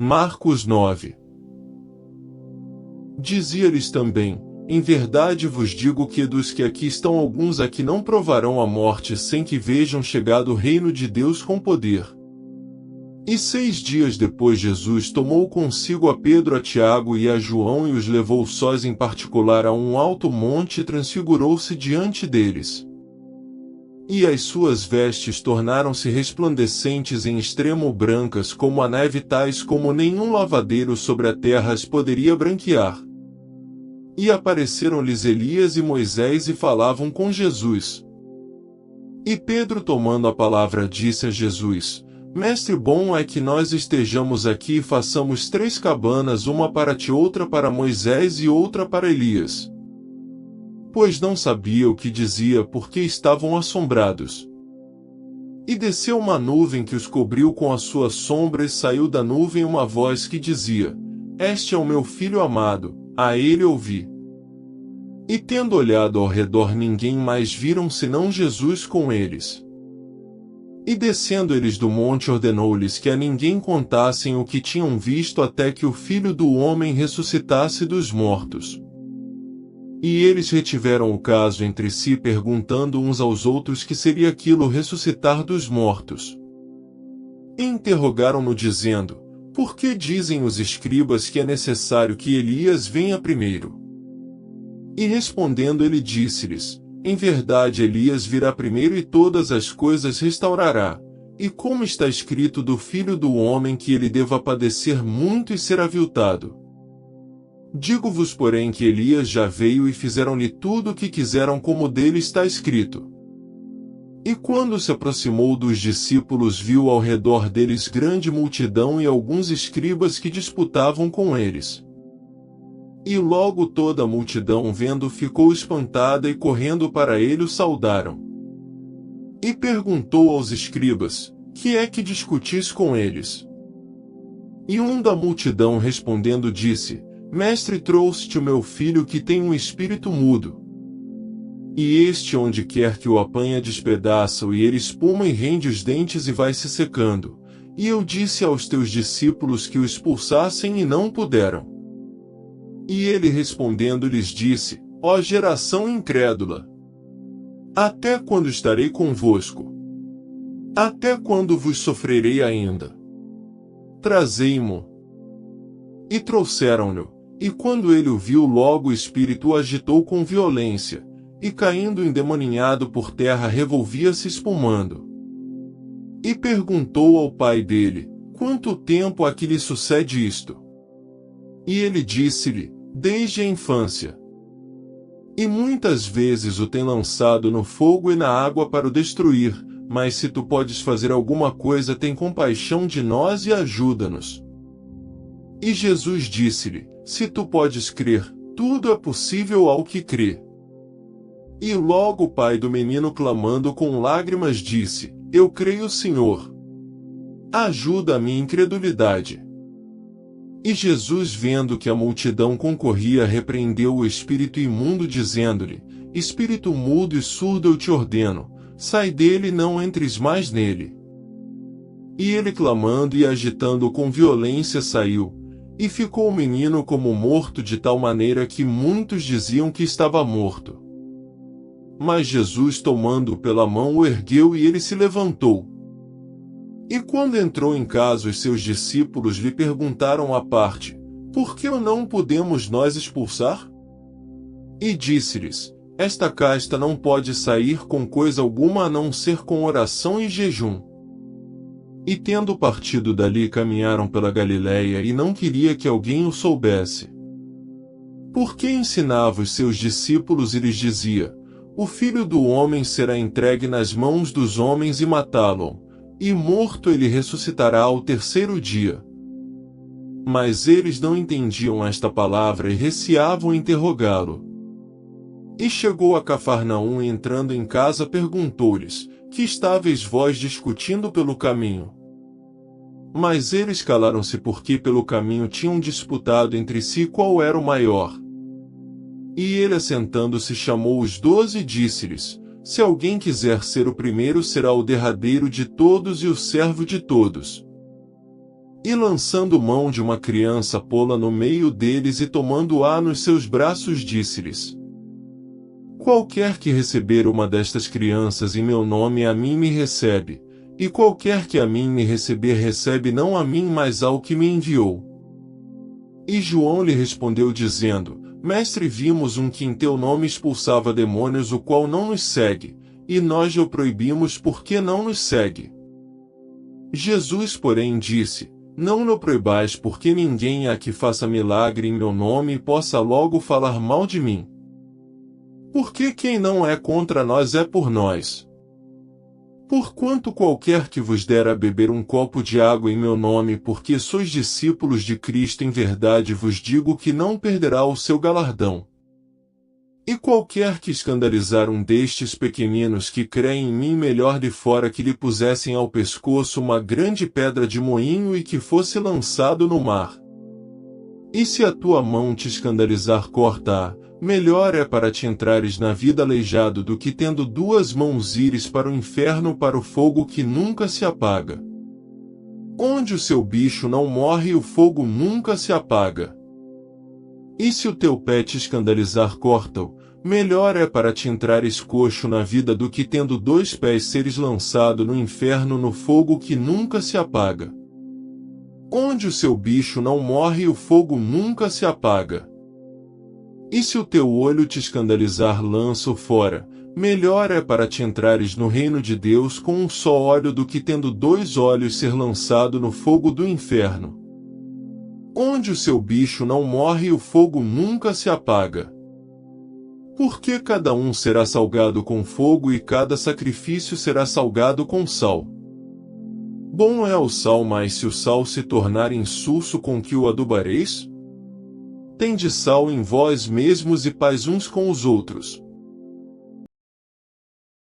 Marcos 9. Dizia-lhes também: em verdade vos digo que dos que aqui estão alguns aqui não provarão a morte sem que vejam chegado o reino de Deus com poder. E 6 dias depois Jesus tomou consigo a Pedro, a Tiago e a João e os levou sós em particular a um alto monte e transfigurou-se diante deles. E as suas vestes tornaram-se resplandecentes em extremo brancas como a neve, tais como nenhum lavadeiro sobre a terra as poderia branquear. E apareceram-lhes Elias e Moisés e falavam com Jesus. E Pedro, tomando a palavra, disse a Jesus: Mestre, bom é que nós estejamos aqui e façamos 3 cabanas, uma para ti, outra para Moisés e outra para Elias. Pois não sabia o que dizia, porque estavam assombrados. E desceu uma nuvem que os cobriu com a sua sombra, e saiu da nuvem uma voz que dizia: Este é o meu filho amado, a ele ouvi. E tendo olhado ao redor, ninguém mais viram senão Jesus com eles. E descendo eles do monte, ordenou-lhes que a ninguém contassem o que tinham visto até que o Filho do Homem ressuscitasse dos mortos. E eles retiveram o caso entre si, perguntando uns aos outros que seria aquilo ressuscitar dos mortos. E interrogaram-no dizendo: Por que dizem os escribas que é necessário que Elias venha primeiro? E respondendo ele disse-lhes: Em verdade Elias virá primeiro e todas as coisas restaurará. E como está escrito do Filho do Homem que ele deva padecer muito e ser aviltado. Digo-vos, porém, que Elias já veio e fizeram-lhe tudo o que quiseram, como dele está escrito. E quando se aproximou dos discípulos, viu ao redor deles grande multidão e alguns escribas que disputavam com eles. E logo toda a multidão, vendo, ficou espantada e correndo para ele o saudaram. E perguntou aos escribas: Que é que discutis com eles? E um da multidão respondendo disse: Mestre, trouxe-te o meu filho que tem um espírito mudo. E este, onde quer que o apanha, despedaça-o, e ele espuma e rende os dentes e vai se secando. E eu disse aos teus discípulos que o expulsassem e não puderam. E ele respondendo lhes disse: Ó geração incrédula! Até quando estarei convosco? Até quando vos sofrerei ainda? Trazei-mo. E trouxeram-no. E quando ele o viu, logo o espírito o agitou com violência, e caindo endemoninhado por terra, revolvia-se espumando. E perguntou ao pai dele: Quanto tempo há que lhe sucede isto? E ele disse-lhe: Desde a infância. E muitas vezes o tem lançado no fogo e na água para o destruir, mas se tu podes fazer alguma coisa, tem compaixão de nós e ajuda-nos. E Jesus disse-lhe: Se tu podes crer, tudo é possível ao que crê. E logo o pai do menino, clamando com lágrimas, disse: Eu creio, Senhor. Ajuda a minha incredulidade. E Jesus, vendo que a multidão concorria, repreendeu o espírito imundo, dizendo-lhe: Espírito mudo e surdo, eu te ordeno, sai dele e não entres mais nele. E ele, clamando e agitando com violência, saiu. E ficou o menino como morto, de tal maneira que muitos diziam que estava morto. Mas Jesus, tomando-o pela mão, o ergueu e ele se levantou. E quando entrou em casa, os seus discípulos lhe perguntaram à parte: Por que o não podemos nós expulsar? E disse-lhes: Esta casta não pode sair com coisa alguma a não ser com oração e jejum. E tendo partido dali, caminharam pela Galiléia, e não queria que alguém o soubesse. Porque ensinava os seus discípulos e lhes dizia: O Filho do Homem será entregue nas mãos dos homens e matá-lo, e morto ele ressuscitará ao 3º dia. Mas eles não entendiam esta palavra e receavam interrogá-lo. E chegou a Cafarnaum, e entrando em casa perguntou-lhes: Que estáveis vós discutindo pelo caminho? Mas eles calaram-se, porque pelo caminho tinham disputado entre si qual era o maior. E ele, assentando-se, chamou os 12 e disse-lhes: Se alguém quiser ser o primeiro, será o derradeiro de todos e o servo de todos. E lançando mão de uma criança, pô-la no meio deles e tomando-a nos seus braços, disse-lhes: Qualquer que receber uma destas crianças em meu nome, a mim me recebe, e qualquer que a mim me receber, recebe não a mim, mas ao que me enviou. E João lhe respondeu dizendo: Mestre, vimos um que em teu nome expulsava demônios, o qual não nos segue, e nós lhe o proibimos porque não nos segue. Jesus, porém, disse: Não lhe proibais, porque ninguém há que faça milagre em meu nome e possa logo falar mal de mim. Porque quem não é contra nós é por nós. Porquanto qualquer que vos der a beber um copo de água em meu nome, porque sois discípulos de Cristo, em verdade vos digo que não perderá o seu galardão. E qualquer que escandalizar um destes pequeninos que creem em mim, melhor lhe fora que lhe pusessem ao pescoço uma grande pedra de moinho e que fosse lançado no mar. E se a tua mão te escandalizar, corta-a. Melhor é para te entrares na vida aleijado do que tendo duas mãos ires para o inferno, para o fogo que nunca se apaga. Onde o seu bicho não morre e o fogo nunca se apaga. E se o teu pé te escandalizar, corta-o. Melhor é para te entrares coxo na vida do que tendo dois pés seres lançado no inferno, no fogo que nunca se apaga. Onde o seu bicho não morre e o fogo nunca se apaga. E se o teu olho te escandalizar, lança-o fora. Melhor é para te entrares no reino de Deus com um só olho do que tendo dois olhos ser lançado no fogo do inferno. Onde o seu bicho não morre e o fogo nunca se apaga. Porque cada um será salgado com fogo e cada sacrifício será salgado com sal. Bom é o sal, mas se o sal se tornar insulso, com que o adubareis? Tende sal em vós mesmos e paz uns com os outros.